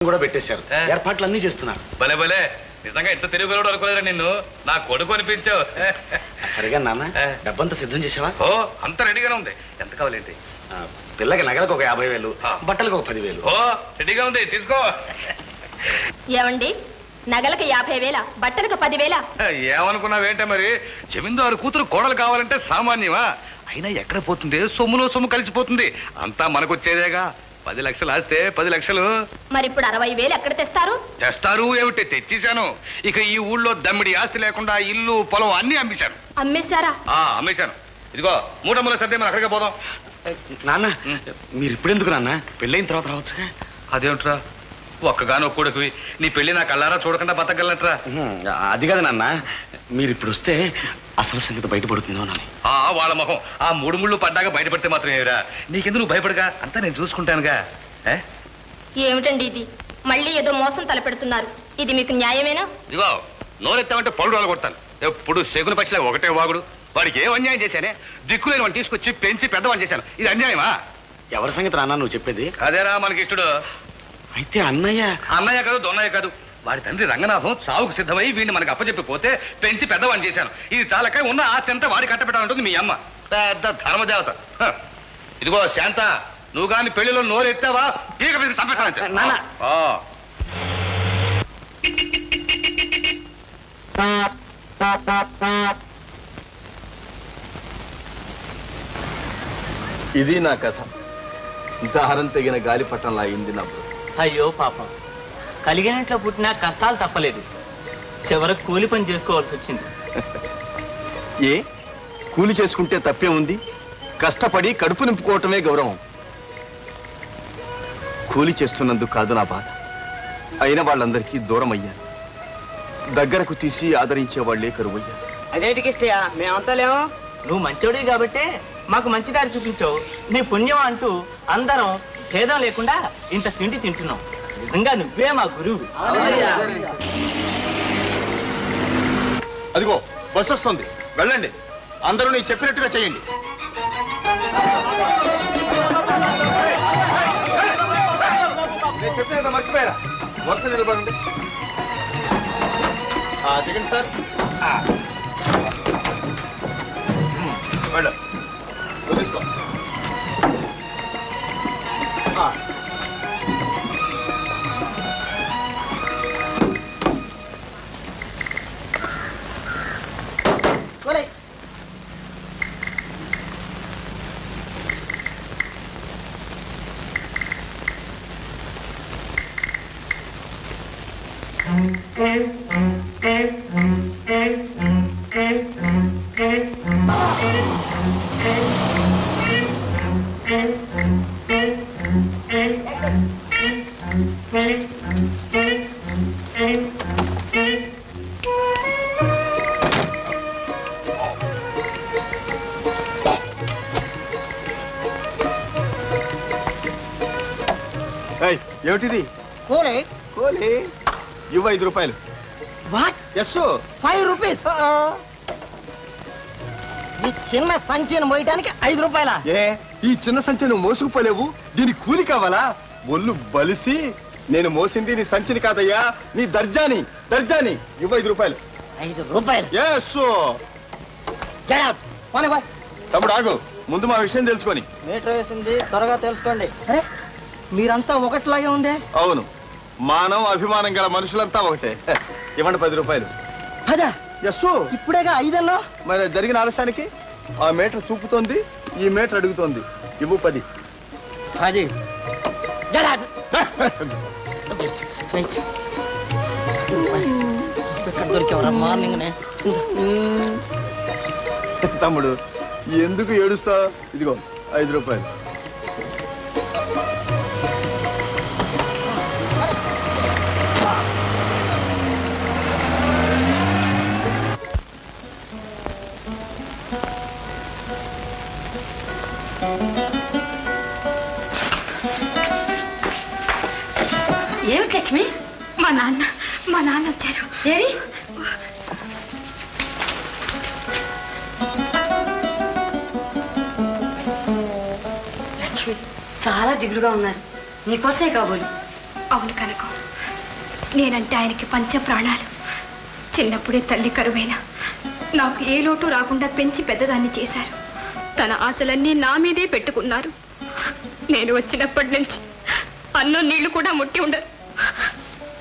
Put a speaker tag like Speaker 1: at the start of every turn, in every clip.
Speaker 1: కూడా పెట్టేశారు. ఏర్పాట్లు అన్ని చేస్తున్నారు.
Speaker 2: భలే భలే, నిజంగా ఎంత తిరుగులోడు అనుకోలేరా నిన్ను. నా కొడుకు అనిపించావు.
Speaker 1: సరిగా నాన్న, డబ్బంతా సిద్ధం చేసావా?
Speaker 2: ఓ అంత రెడీగానే ఉంది. ఎంత కావాలేంటి?
Speaker 1: పిల్లకి నగలకు ఒక 50,000, బట్టలకు ఒక 10,000.
Speaker 2: ఓ రెడీగా ఉంది, తీసుకో.
Speaker 3: ఏమండి, నగలకు 50,000, బట్టలకు 10,000?
Speaker 2: ఏమనుకున్నావేంటే మరి, జమీందారు కూతురు కోడలు కావాలంటే సామాన్యమా? అయినా ఎక్కడ పోతుంది, సొమ్ములో సొమ్ము కలిసిపోతుంది. అంతా మనకొచ్చేదేగా. 10 లక్షలు ఆస్తే 10 లక్షలు.
Speaker 3: మరి ఇప్పుడు 60,000 ఎక్కడ తెస్తారు?
Speaker 2: తెస్తారు ఏమిటి, తెచ్చేశాను. ఇక ఈ ఊళ్ళో దమ్మిడి ఆస్తి లేకుండా ఇల్లు పొలం అన్ని అమ్మేశాను.
Speaker 3: అమ్మేశారా?
Speaker 2: అమ్మేశాను. ఇదిగో మూటముల సర్దే మనం అక్కడికే పోదాం.
Speaker 1: నాన్న, మీరు ఇప్పుడు ఎందుకు నాన్న, పెళ్ళైన తర్వాత రావచ్చు.
Speaker 2: అదేమిట్రా, ఒక్కగానో కొడుకువి, నీ పెళ్లి నా కళ్ళారా చూడకుండా బతకగలనట్రా.
Speaker 1: అది కాదు నాన్న, మీరు ఇప్పుడు వస్తే అసలు సంగతి బయటపడుతుందో నాని.
Speaker 2: వాళ్ళ మొహం ఆ 3 ముళ్ళు పడ్డాక బయటపడితే మాత్రం ఏమిరా, నీకెందుకు నువ్వు భయపడగా, అంతా నేను చూసుకుంటానుగా.
Speaker 3: ఏమిటండి ఇది, మళ్ళీ ఏదో మోసం తలపెడుతున్నారు. ఇది మీకు న్యాయమేనా?
Speaker 2: ఇదిగో నోరెత్తామంటే పళ్ళు రాలు కొడతాను. ఎప్పుడు శకున పక్షిలా ఒకటే వాగుడు. వాడికి ఏం అన్యాయం చేశానే? దిక్కులేని వాడిని తీసుకొచ్చి పెంచి పెద్దవాడిని చేశాను. ఇది అన్యాయమా?
Speaker 1: ఎవరి సంగతి నాన్న నువ్వు చెప్పేది?
Speaker 2: అదేరా మనకి ఇష్టడు.
Speaker 1: అయితే అన్నయ్య
Speaker 2: కాదు, దొన్నయ్య కాదు. వాడి తండ్రి రంగనాథం చావుకు సిద్ధమై వీడిని మనకు అప్పచెప్పిపోతే పెంచి పెద్దవాడిని చేశాను. ఇది చాలక ఉన్న ఆస్తి అంతా వాడి కట్టబెట్టాలంటుంది మీ అమ్మ, పెద్ద ధర్మదేవత. ఇదిగో శాంత, నువ్వు గాని పెళ్లిలో నోరు ఎత్తావా ఈగ మీద చంపేస్తానంటే.
Speaker 4: ఇది నా కథ. దారం తెగిన గాలిపటంలా అయింది నా.
Speaker 5: అయ్యో పాపం, కలిగినట్లో పుట్టినా కష్టాలు తప్పలేదు. చివరకు కూలి పని చేసుకోవాల్సి వచ్చింది.
Speaker 4: ఏ కూలి చేసుకుంటే తప్పే ఉంది? కష్టపడి కడుపు నింపుకోవటమే గౌరవం. కూలి చేస్తున్నందుకు కాదు నా బాధ. అయిన వాళ్ళందరికీ దూరం అయ్యాను. దగ్గరకు తీసి ఆదరించే వాళ్లే కరువయ్యారు.
Speaker 5: అదేంటికి ఇష్టయా, మేమంతా లేము. నువ్వు మంచోడివి కాబట్టే మాకు మంచి దారి చూపించావు. నీ పుణ్యం అంటూ అందరం భేదం లేకుండా ఇంత తిండి తింటున్నాం. నిజంగా నువ్వే మా గురువు.
Speaker 4: అదిగో బస్సు వస్తుంది, వెళ్ళండి. అందరూ నీకు చెప్పినట్టుగా చేయండి. నేను చెప్పిన మర్చిపోయారా? వరుస నిలబడండి. దిగండి సార్. వెళ్ళు, తీసుకో. ఏమిటిది?
Speaker 6: కోలే
Speaker 4: కోలే. ఇవ్వ 5 రూపాయలు.
Speaker 6: వాట్?
Speaker 4: Yes,
Speaker 6: 5 rupees. ఈ చిన్న సంచిని మోయటానికి 5 రూపాయల?
Speaker 4: ఏ ఈ చిన్న సంచి నువ్వు మోసుకుపోలేవు, దీనికి కూలి కావాలా? ఒళ్ళు బలిసి నేను మోసింది నీ సంచిని కాదయ్యా, నీ దర్జాని. ఇవ్వ 5 రూపాయలు.
Speaker 6: 5 రూపాయలు?
Speaker 4: ఎస్. తమ్ముడు ఆగు, ముందు మా విషయం తెలుసుకొని.
Speaker 6: మీటర్ వేసింది, త్వరగా తెలుసుకోండి. అరే, మీరంతా ఒకటిలాగే ఉందే.
Speaker 4: అవును, మానవ అభిమానం గల మనుషులంతా ఒకటే. ఇవ్వండి 10 రూపాయలు.
Speaker 6: 10?
Speaker 4: ఎస్.
Speaker 6: ఇప్పుడేగా 5
Speaker 4: మరి జరిగిన ఆలస్యానికి ఆ మీటర్ చూపుతోంది, ఈ మీటర్ అడుగుతోంది. ఇవ్వు 10.
Speaker 6: 10. ఎక్కడ దొరికేవరా మార్నింగ్?
Speaker 4: తమ్ముడు ఎందుకు ఏడుస్తావు? ఇదిగో 5 రూపాయలు.
Speaker 3: ఏమిటి లక్ష్మి? మా నాన్న వచ్చారు. ఏరి లక్ష్మి, చాలా దిగులుగా ఉన్నారు. నీకోసమే కాబోలు.
Speaker 7: అవును కనుక నేనంటే ఆయనకి పంచ ప్రాణాలు. చిన్నప్పుడే తల్లి కరువైన నాకు ఏ లోటు రాకుండా పెంచి పెద్దదాన్ని చేశారు. తన ఆశలన్నీ నా మీదే పెట్టుకున్నారు. నేను వచ్చినప్పటి నుంచి అన్నం నీళ్లు కూడా ముట్టి ఉండరు.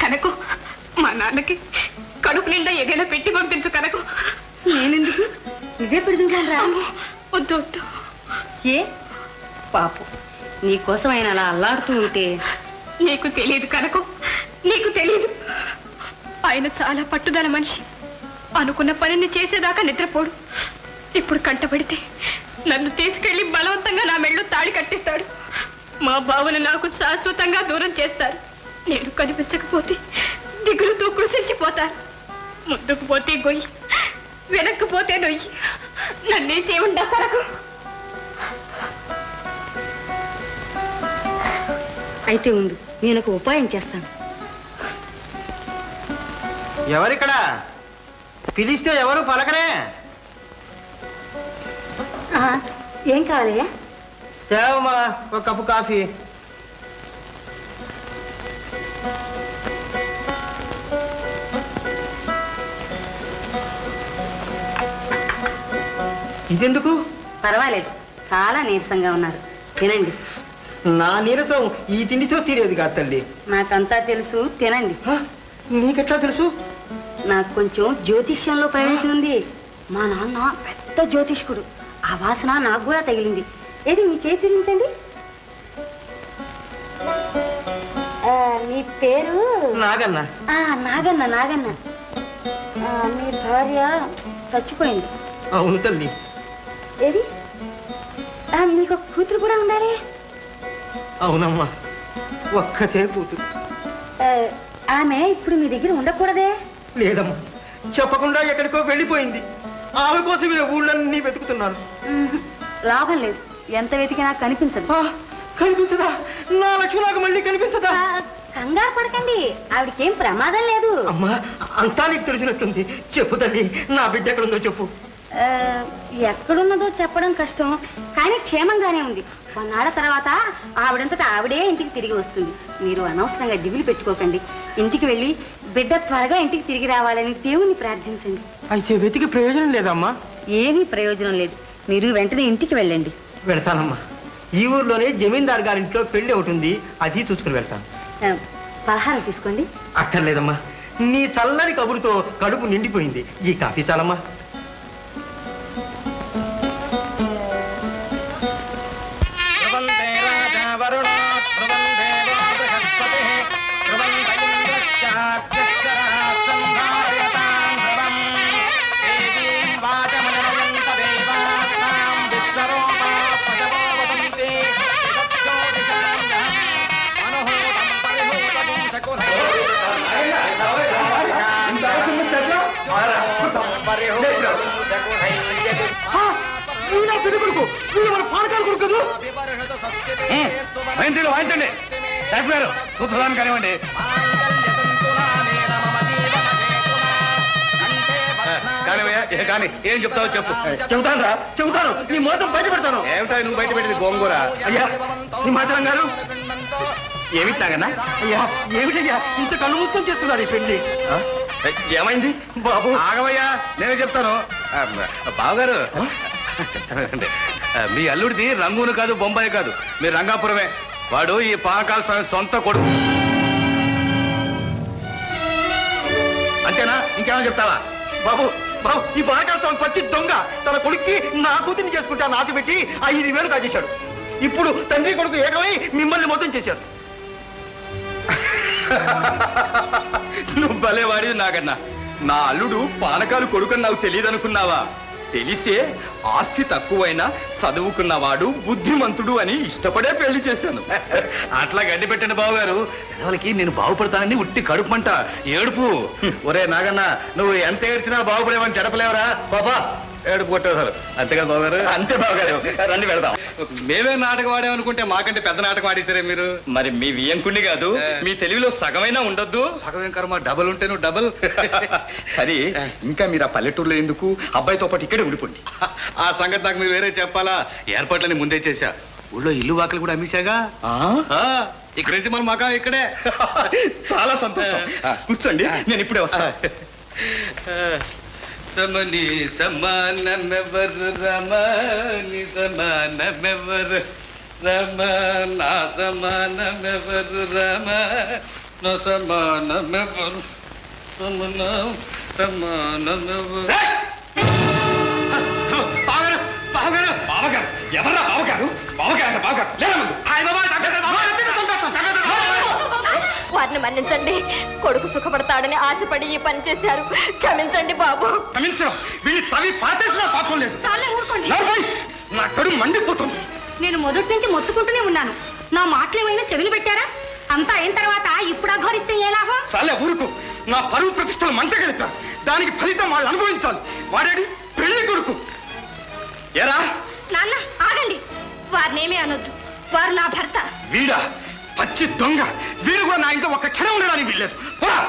Speaker 7: కనుక మా నాన్నకి కడుపు నిండా ఏదైనా పెట్టి పంపించు కనుక.
Speaker 6: నేనెందుకు? నువ్వే పెడుతుంటాను రా.
Speaker 7: వద్దు వద్దు.
Speaker 6: ఏ పాపం నీకోసం ఆయన అలా అల్లాడుతూ ఉంటే.
Speaker 7: నీకు తెలియదు కనుక, నీకు తెలియదు. ఆయన చాలా పట్టుదల మనిషి. అనుకున్న పనిని చేసేదాకా నిద్రపోడు. ఇప్పుడు కంటపడితే నన్ను తీసుకెళ్లి బలవంతంగా నా మెళ్ళో తాళి కట్టిస్తాడు. మా బావను నాకు శాశ్వతంగా దూరం చేస్తారు. నేను కనిపించకపోతే దిగులుతో కృషించిపోతాను. ముందుకు పోతే గొయ్యి, వెనక్కు పోతే నొయ్యి. నన్నేం చేయకుండా కరకు.
Speaker 6: అయితే ఉండు, నేను ఒక ఉపాయం చేస్తాను.
Speaker 5: ఎవరిక్కడ? పిలిస్తే ఎవరు పలకరే?
Speaker 6: ఏం కావాలయ్యా?
Speaker 5: తేవమ్మా ఒక కప్పు కాఫీ. ఇదెందుకు?
Speaker 6: పర్వాలేదు, చాలా నీరసంగా ఉన్నారు, తినండి.
Speaker 5: నా నీరసం ఈ తిండితో తీరేది కాదు తల్లి.
Speaker 6: నాకంతా తెలుసు, తినండి.
Speaker 5: నీకెట్లా తెలుసు?
Speaker 6: నాకు కొంచెం జ్యోతిష్యంలో ప్రవేశం ఉంది. మా నాన్న పెద్ద జ్యోతిష్కుడు. ఆ వాసన నాకు కూడా తగిలింది. ఏది మీ చేతి చూపించండి. మీ పేరు?
Speaker 5: నాగన్న.
Speaker 6: నాగన్న. నాగన్న, మీ భార్య చచ్చిపోయింది.
Speaker 5: అవును తల్లి.
Speaker 6: ఏది మీకు ఒక కూతురు కూడా ఉండాలి.
Speaker 5: అవునమ్మా, ఒక్కతే కూతురు.
Speaker 6: ఆమె ఇప్పుడు మీ దగ్గర ఉండకూడదే?
Speaker 5: లేదమ్మా, చెప్పకుండా ఎక్కడికో వెళ్ళిపోయింది. ఆమె కోసమే ఊళ్ళన్నీ వెతుకుతున్నాను.
Speaker 6: లాభం లేదు, ఎంత వెతికినా కనిపించదు.
Speaker 5: కనిపించదా? నా లక్ష్మి నాకు మళ్ళీ కనిపించదా?
Speaker 6: కంగారు పడకండి, ఆవిడకేం ప్రమాదం లేదు.
Speaker 5: అమ్మా, అంతా నీకు తెలిసినట్టుంది. చెప్పు తల్లి, నా బిడ్డ ఎక్కడుందో చెప్పు.
Speaker 6: ఎక్కడున్నదో చెప్పడం కష్టం, కానీ క్షేమంగానే ఉంది. కొన్నాళ్ళ తర్వాత ఆవిడంతటా ఆవిడే ఇంటికి తిరిగి వస్తుంది. మీరు అనవసరంగా దిగులు పెట్టుకోకండి. ఇంటికి వెళ్ళి బిడ్డ త్వరగా ఇంటికి తిరిగి రావాలని దేవుణ్ణి ప్రార్థించండి.
Speaker 5: అయితే వెతికి ప్రయోజనం లేదమ్మా?
Speaker 6: ఏమీ ప్రయోజనం లేదు, మీరు వెంటనే ఇంటికి వెళ్ళండి.
Speaker 5: వెళ్తానమ్మా. ఈ ఊర్లోనే జమీందార్ గారింట్లో పెళ్లి ఒకటి ఉంది, అది చూసుకుని వెళ్తాను.
Speaker 6: పలహారం తీసుకోండి.
Speaker 5: అక్కర్లేదమ్మా, నీ చల్లని కబురుతో కడుపు నిండిపోయింది. ఈ కాఫీ చాలమ్మా.
Speaker 2: వాయించండి గారు, చూద్దాం కానివ్వండి. కానీ ఏం చెప్తావు చెప్పు.
Speaker 5: చెబుతాను రా, చెబుతాను. నీ మొత్తం బయట పెడతాను.
Speaker 2: ఏమిటా నువ్వు బయట పెట్టింది? గోంగూర.
Speaker 5: అయ్యా సింహాచలం గారు.
Speaker 2: ఏమిటి నాగన్నా?
Speaker 5: అయ్యా ఏమిటయ్యా ఇంత కళ్ళు మూసుకొని చేస్తున్నారు ఈ పెళ్లి?
Speaker 2: ఏమైంది
Speaker 5: బాబు?
Speaker 2: ఆగవయ్యా, నేనే చెప్తాను. బావగారు, చెప్తానండి. మీ అల్లుడిది రంగూను కాదు, బొంబాయి కాదు, మీ రంగాపురమే. వాడు ఈ పానకాల స్వామి సొంత కొడుకు. అంతేనా? ఇంకేమైనా చెప్తావా?
Speaker 5: బాబు బాబు, ఈ బాగా పచ్చి దొంగ తన కొడుక్కి నా కూతురిని చేసుకుంటా నాటి పెట్టి 5,000 కాజేశాడు. ఇప్పుడు తండ్రి కొడుకు ఏకమై మిమ్మల్ని మొత్తం చేశాడు.
Speaker 1: నువ్వు భలేవాడి నాగన్నా. నా అల్లుడు పానకాలు కొడుకని నాకు తెలియదు అనుకున్నావా? తెలిసే ఆస్తి తక్కువైనా చదువుకున్నవాడు బుద్ధిమంతుడు అని ఇష్టపడే పెళ్లి చేశాను.
Speaker 2: అట్లా గడ్డి పెట్టండి బావగారు. వాళ్ళకి నేను బాగుపడతానని ఉట్టి కడుపుమంట ఏడుపు. ఒరే నాగన్న, నువ్వు ఎంత ఏడ్చినా బాగుపడేవని చెడపలేవరా బాబా? ఏడుపు కొట్టేవారు. అంతేగా బావగారు?
Speaker 1: అంతే బావగారు, రండి వెళదాం.
Speaker 2: మేమే నాటకం ఆడామనుకుంటే మాకంటే పెద్ద నాటకం ఆడేసారే మీరు.
Speaker 1: మరి మీ వియంకుణ్ణి కాదు, మీ తెలివిలో సగమైనా ఉండొద్దు.
Speaker 2: సగం కర్మ, డబల్ ఉంటే నువ్వు డబల్.
Speaker 1: సరే, ఇంకా మీరు ఆ పల్లెటూరులో ఎందుకు? అబ్బాయితో పాటు ఇక్కడే ఉండిపోండి.
Speaker 2: ఆ సంగతి నాకు మీరు వేరే చెప్పాలా? ఏర్పాట్లని ముందే చేశా. ఊళ్ళో ఇల్లు వాకిలు కూడా అమ్మేశాగా ఇక్కడ నుంచి మన మకా ఇక్కడే.
Speaker 1: చాలా సంతోషం. కూర్చోండి, నేను ఇప్పుడే వస్తాను.
Speaker 2: సమని సమానమెవరు రమని సమానమెవరు రమ నా సమానమెవరు రమ నా సమానమెవరు రమణ సమానమెవరు.
Speaker 1: బావగారు, బావగారు, బావగారు, ఎవరా బావగారు? బావగారు, బావగారు, లేదా ముందు.
Speaker 3: వారిని మన్నించండి. కొడుకు సుఖపడతాడని ఆశపడి ఈ పని చేశారు. క్షమించండి బాబు.
Speaker 1: క్షమించడం వీళ్ళు తవి పాతేసినా పాపం లేదు.
Speaker 6: చాలే ఊరుకోండి.
Speaker 1: నడవండి. నా కడుపు మండిపోతుంది.
Speaker 6: నేను మొదటి నుంచి మొత్తుకుంటూనే ఉన్నాను. నా మాటలు ఏమైనా చెవిని పెట్టారా? అంతా అయిన తర్వాత ఇప్పుడు అఘోరిస్తే ఏ లాభం?
Speaker 1: చాలే ఊరుకు. నా పరువు ప్రతిష్టలు మంట కలిపారు. దానికి ఫలితం వాళ్ళు అనుభవించాలి. వాడాడి పెళ్లి కొడుకు. ఏరా
Speaker 6: నాన్న ఆగండి. వారినేమీ అనొద్దు. వారు నా భర్త.
Speaker 1: వీడా పచ్చి దొంగ. వీడు కూడా నా ఇంకా ఒక్క క్షణం ఉండడానికి వీల్లేదు. పోరా.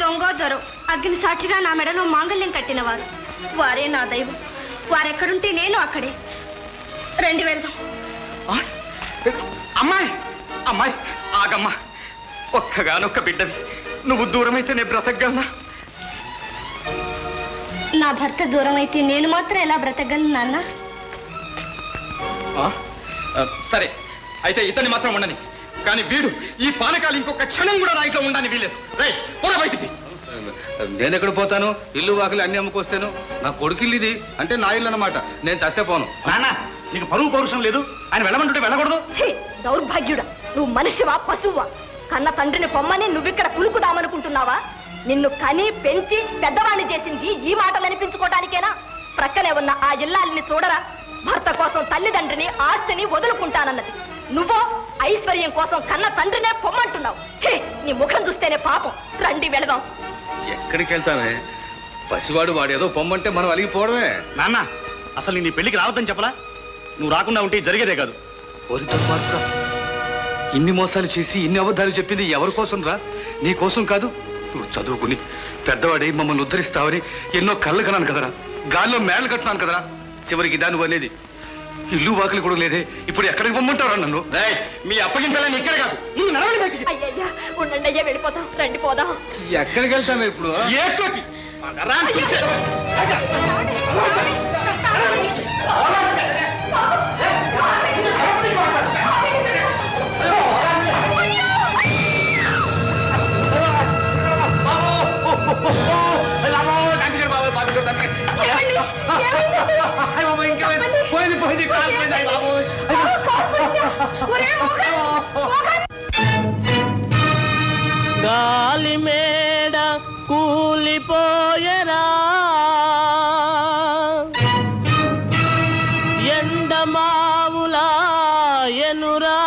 Speaker 6: దొంగ దొర అగ్ని సాక్షిగా నా మెడలో మాంగళ్యం కట్టినవారు. వారే నా దైవం. వారెక్కడుంటే నేను అక్కడే. రండి వెళ్దాం.
Speaker 1: ఆ? అమ్మాయి, అమ్మాయి ఆగమ్మా. ఒక్కగానొక్క బిడ్డవి. నువ్వు దూరమైతే నేను బ్రతకగలనా?
Speaker 6: నా భర్త దూరం అయితే నేను మాత్రం ఎలా బ్రతకగలను నాన్న?
Speaker 1: సరే, అయితే ఇతన్ని మాత్రం ఉండని. కానీ వీడు ఈ పానకాలు ఇంకొక క్షణం కూడా నా ఇంట్లో ఉండని వీలేదు. రేయ్, పోరా బయటికి.
Speaker 2: నేను ఎక్కడ పోతాను? ఇల్లు వాకిలు అన్ని అమ్ముకొస్తాను. నా కొడుకు ఇల్లు ఇది, అంటే నా ఇల్లు అన్నమాట. నేను చస్తే పోను.
Speaker 5: నాన్న నీకు పరువు పౌరుషం లేదు. ఆయన వెళ్ళమంటుంటే వెళ్ళకూడదు.
Speaker 3: ఛీ, దౌర్భాగ్యుడా. నువ్వు మనిషివా పశువా? కన్న తండ్రిని పొమ్మని నువ్విక్కడ కులుకుదామనుకుంటున్నావా? నిన్ను కని పెంచి పెద్దవాణ్ణి చేసింది ఈ మాటలు అనిపించుకోవడానికేనా? ప్రక్కనే ఉన్న ఆ ఇల్లాలిని చూడరా. భర్త కోసం తల్లిదండ్రిని ఆస్తిని వదులుకుంటానన్నది. నువ్వో ఐశ్వర్యం కోసం కన్న తండ్రినే పొమ్మంటున్నావు. ఛీ, నీ ముఖం చూస్తేనే పాపం. రండి వెళదాం.
Speaker 2: ఎక్కడికి వెళ్తామే? పసివాడు వాడేదో పొమ్మంటే మనం అలిగిపోవడమే.
Speaker 5: నాన్న అసలు నీ పెళ్లికి రావద్దని చెప్పలా? నువ్వు రాకుండా ఉంటే జరిగేదే కాదు.
Speaker 2: ఇన్ని మోసాలు చేసి ఇన్ని అబద్ధాలు చెప్పింది ఎవరి కోసం రా? నీ కోసం కాదు. నువ్వు చదువుకుని పెద్దవాడి మమ్మల్ని ఉద్ధరిస్తావని ఎన్నో కళ్ళు కన్నాను కదరా. గాల్లో మేళ్ళు కట్టినాను కదరా. చివరికి ఇదా నువ్వు అనేది? ఇల్లు వాకిలి కూడా లేదే. ఇప్పుడు ఎక్కడికి పొమ్మంటారా నన్ను?
Speaker 1: రేయ్, మీ అప్పగింతలని ఇక్కడ కాదు. నువ్వు నడవండి బయటికి.
Speaker 3: అయ్యయ్యా, ఉండండి అయ్యా, వెళ్ళిపోతాం. రండి పోదాం.
Speaker 2: ఎక్కడికి వెళ్తామే ఇప్పుడు?
Speaker 1: ఏట్లోకి? రా, చూసే.
Speaker 8: గాలి మేడ కూలిపోయరా, ఎండమావులా ఎనురా.